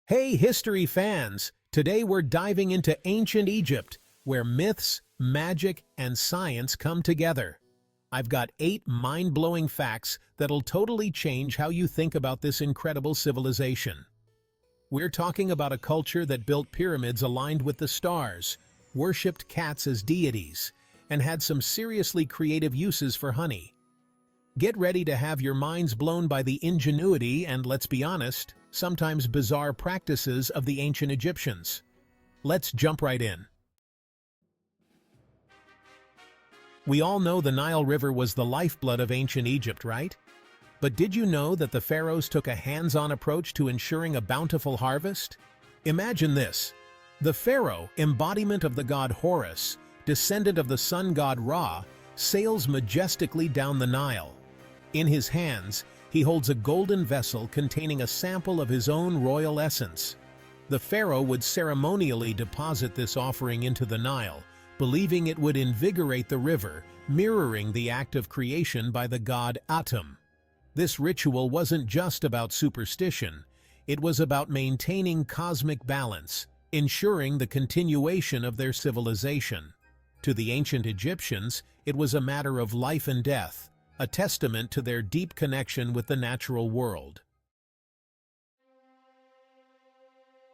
Hey, history fans! Today we're diving into ancient Egypt, where myths, magic, and science come together. I've got 8 mind-blowing facts that'll totally change how you think about this incredible civilization. We're talking about a culture that built pyramids aligned with the stars, worshipped cats as deities, and had some seriously creative uses for honey. Get ready to have your minds blown by the ingenuity and, let's be honest, sometimes bizarre practices of the ancient Egyptians. Let's jump right in. We all know the Nile River was the lifeblood of ancient Egypt, right? But did you know that the pharaohs took a hands-on approach to ensuring a bountiful harvest? Imagine this. The pharaoh, embodiment of the god Horus, descendant of the sun god Ra, sails majestically down the Nile. In his hands, he holds a golden vessel containing a sample of his own royal essence. The pharaoh would ceremonially deposit this offering into the Nile, believing it would invigorate the river, mirroring the act of creation by the god Atum. This ritual wasn't just about superstition, it was about maintaining cosmic balance, ensuring the continuation of their civilization. To the ancient Egyptians, it was a matter of life and death, a testament to their deep connection with the natural world.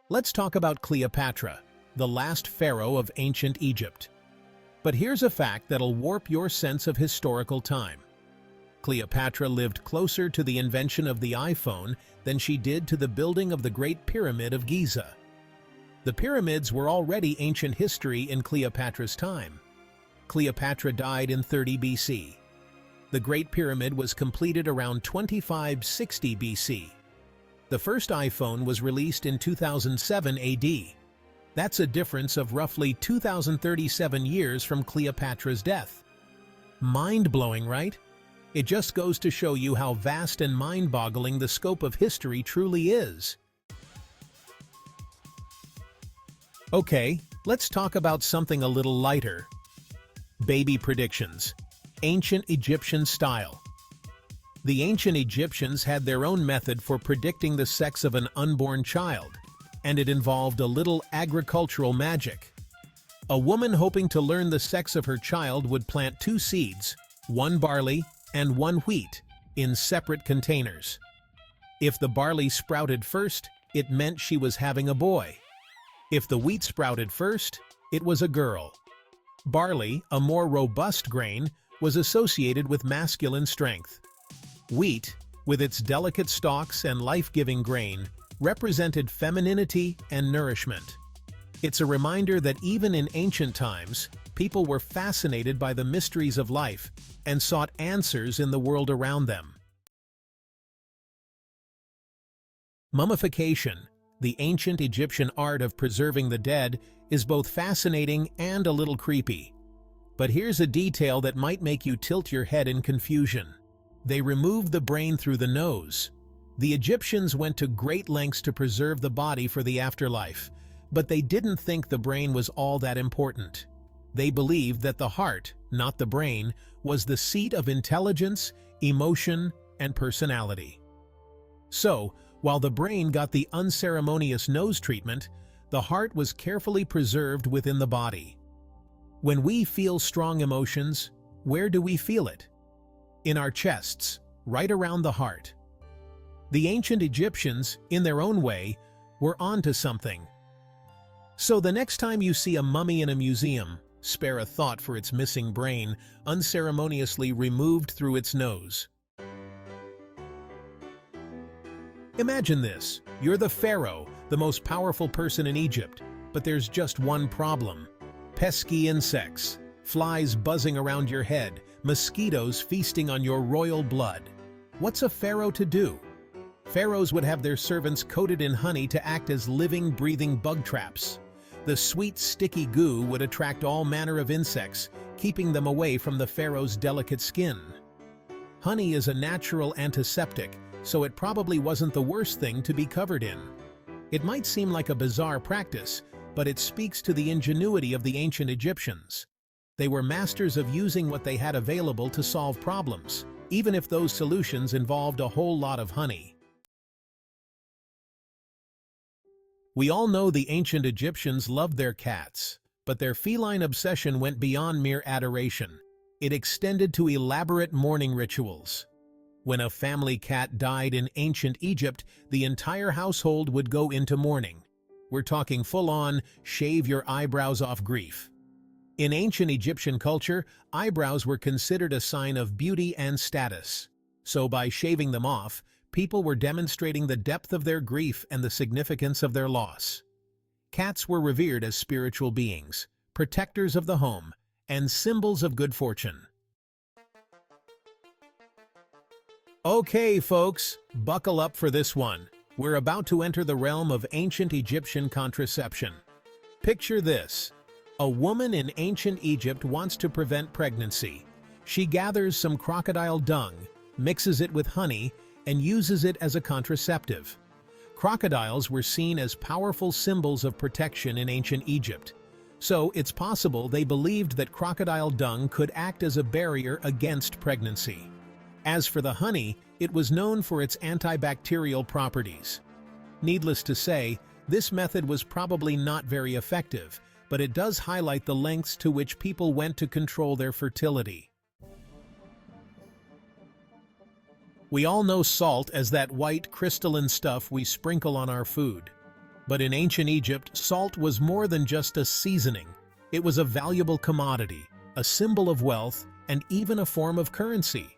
Let's talk about Cleopatra, the last pharaoh of ancient Egypt. But here's a fact that'll warp your sense of historical time. Cleopatra lived closer to the invention of the iPhone than she did to the building of the Great Pyramid of Giza. The pyramids were already ancient history in Cleopatra's time. Cleopatra died in 30 BC. The Great Pyramid was completed around 2560 BC. The first iPhone was released in 2007 AD. That's a difference of roughly 2037 years from Cleopatra's death. Mind-blowing, right? It just goes to show you how vast and mind-boggling the scope of history truly is. Okay, let's talk about something a little lighter. Baby predictions. Ancient Egyptian style. The ancient Egyptians had their own method for predicting the sex of an unborn child, and it involved a little agricultural magic. A woman hoping to learn the sex of her child would plant 2 seeds, 1 barley and 1 wheat, in separate containers. If the barley sprouted first, it meant she was having a boy. If the wheat sprouted first, it was a girl. Barley, a more robust grain, was associated with masculine strength. Wheat, with its delicate stalks and life-giving grain, represented femininity and nourishment. It's a reminder that even in ancient times, people were fascinated by the mysteries of life and sought answers in the world around them. Mummification, the ancient Egyptian art of preserving the dead, is both fascinating and a little creepy. But here's a detail that might make you tilt your head in confusion. They removed the brain through the nose. The Egyptians went to great lengths to preserve the body for the afterlife, but they didn't think the brain was all that important. They believed that the heart, not the brain, was the seat of intelligence, emotion, and personality. So, while the brain got the unceremonious nose treatment, the heart was carefully preserved within the body. When we feel strong emotions, where do we feel it? In our chests, right around the heart. The ancient Egyptians, in their own way, were onto something. So the next time you see a mummy in a museum, spare a thought for its missing brain, unceremoniously removed through its nose. Imagine this. You're the pharaoh, the most powerful person in Egypt, but there's just one problem. Pesky insects, flies buzzing around your head, mosquitoes feasting on your royal blood. What's a pharaoh to do? Pharaohs would have their servants coated in honey to act as living, breathing bug traps. The sweet, sticky goo would attract all manner of insects, keeping them away from the pharaoh's delicate skin. Honey is a natural antiseptic, so it probably wasn't the worst thing to be covered in. It might seem like a bizarre practice, but it speaks to the ingenuity of the ancient Egyptians. They were masters of using what they had available to solve problems, even if those solutions involved a whole lot of honey. We all know the ancient Egyptians loved their cats, but their feline obsession went beyond mere adoration. It extended to elaborate mourning rituals. When a family cat died in ancient Egypt, the entire household would go into mourning. We're talking full-on, shave your eyebrows off grief. In ancient Egyptian culture, eyebrows were considered a sign of beauty and status. So by shaving them off, people were demonstrating the depth of their grief and the significance of their loss. Cats were revered as spiritual beings, protectors of the home, and symbols of good fortune. Okay, folks, buckle up for this one. We're about to enter the realm of ancient Egyptian contraception. Picture this. A woman in ancient Egypt wants to prevent pregnancy. She gathers some crocodile dung, mixes it with honey, and uses it as a contraceptive. Crocodiles were seen as powerful symbols of protection in ancient Egypt. So it's possible they believed that crocodile dung could act as a barrier against pregnancy. As for the honey, it was known for its antibacterial properties. Needless to say, this method was probably not very effective, but it does highlight the lengths to which people went to control their fertility. We all know salt as that white crystalline stuff we sprinkle on our food. But in ancient Egypt, salt was more than just a seasoning. It was a valuable commodity, a symbol of wealth, and even a form of currency.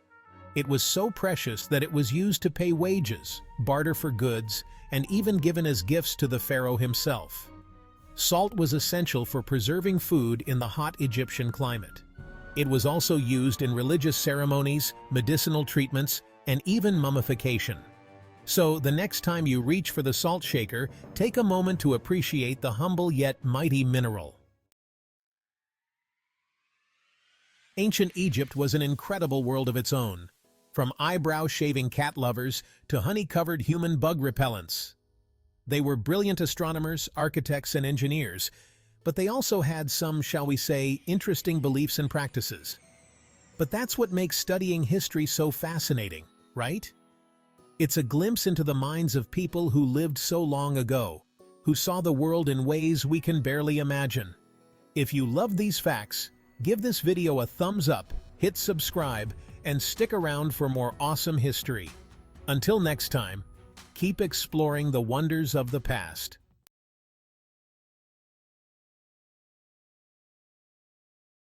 It was so precious that it was used to pay wages, barter for goods, and even given as gifts to the pharaoh himself. Salt was essential for preserving food in the hot Egyptian climate. It was also used in religious ceremonies, medicinal treatments, and even mummification. So, the next time you reach for the salt shaker, take a moment to appreciate the humble yet mighty mineral. Ancient Egypt was an incredible world of its own, from eyebrow-shaving cat lovers to honey-covered human bug repellents. They were brilliant astronomers, architects, and engineers, but they also had some, shall we say, interesting beliefs and practices. But that's what makes studying history so fascinating, right? It's a glimpse into the minds of people who lived so long ago, who saw the world in ways we can barely imagine. If you love these facts, give this video a thumbs up, hit subscribe, and stick around for more awesome history. Until next time, keep exploring the wonders of the past.